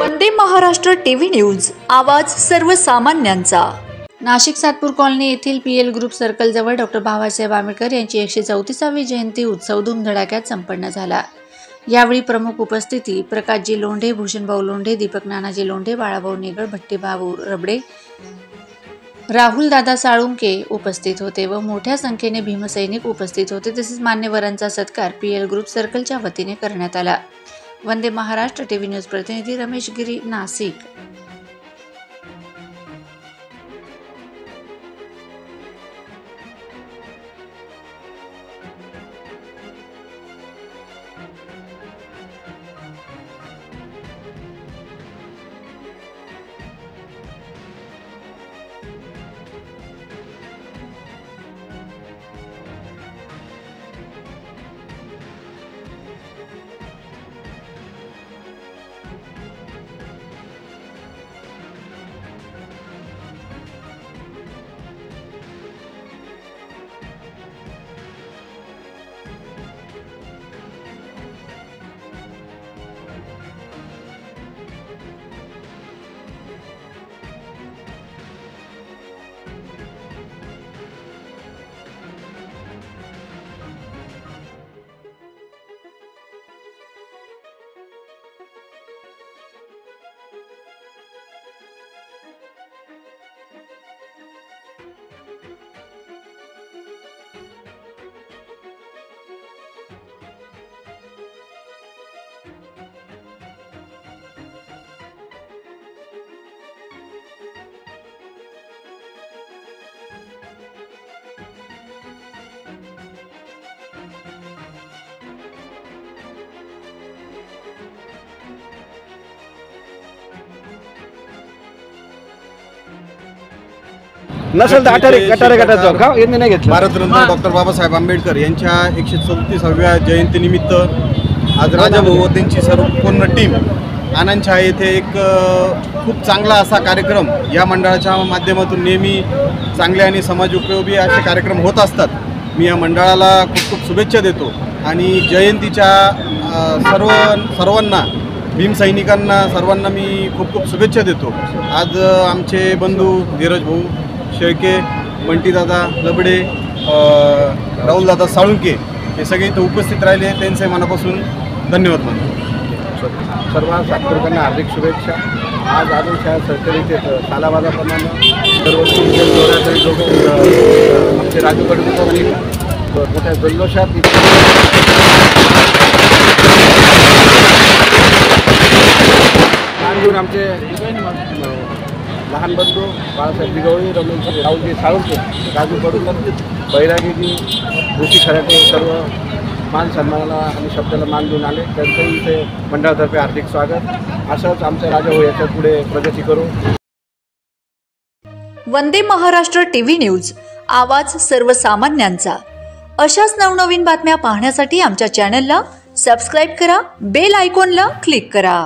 Vande Maharashtra TV news, आवाज सर्वसामान्यांचा। Nashik Satpur colony येथील पीएल ग्रुप सर्कल जवळ डॉक्टर बाबासाहेब आंबेडकर यांची 134वी जयंती उत्सव धूमधडाक्यात संपन्न झाला। यावेळी प्रमुख उपस्थिती प्रकाशजी लोंढे, भूषणभाऊ लोंढे, दीपक नानाजी लोंढे, बाळाभाऊ निगड, भट्टीभाऊ रबडे, राहुल दादा साळुंके उपस्थित होते व मोठ्या संख्येने भीमसैनिक उपस्थित होते। तसेच मान्यवरांचा सत्कार पीएल ग्रुप सर्कलच्या वतीने करण्यात आला। वंदे महाराष्ट्र टीव्ही न्यूज प्रतिनिधी रमेश गिरी, नाशिक। नसेल तर गटारे गटाचं का यांनी नाही घेतलं। भारतरत्न डॉक्टर बाबासाहेब आंबेडकर यांच्या 134व्या जयंतीनिमित्त आज राजाभाऊ व त्यांची सर्व पूर्ण टीम आनंद शाह येथे एक खूप चांगला असा कार्यक्रम या मंडळाच्या माध्यमातून नेहमी चांगले आणि समाज उपयोगी असे कार्यक्रम होत असतात। मी या मंडळाला खूप खूप शुभेच्छा देतो आणि जयंतीच्या सर्वांना भीमसैनिकांना सर्वांना मी खूप खूप शुभेच्छा देतो। आज आमचे बंधू धीरज भाऊ शेळके, बंटीदादा लबडे, राहुलदादा साळुंके हे सगळे इथं उपस्थित राहिले, त्यांचे मनापासून धन्यवाद मानतो। सर्व सातपूरकरांना हार्दिक शुभेच्छा। आज आनंद शाह सरकारीचे सालाबादाप्रमाणे सर्व आमचे राजू कडवीकर आणि मोठ्या जल्लोषात घेऊन आमचे लहान बंधू बाळासाहेब दिगवळी, रमेश राहुलजी साळुंके, राजू कडवीकर, बैरागीजी, भूषी खराटे सर्व मान सन्मानाला आणि शब्दाला मान देऊन आले। त्यांचंही इथे मंडळातर्फे हार्दिक स्वागत। असंच आमच्या राजा हो याच्या पुढे प्रगती करू। वंदे महाराष्ट्र टीव्ही न्यूज, आवाज सर्वसामान्यांचा। अशाच नवनवीन बातम्या पाहण्यासाठी आमच्या चॅनलला सबस्क्राईब करा, बेल आयकॉनला क्लिक करा।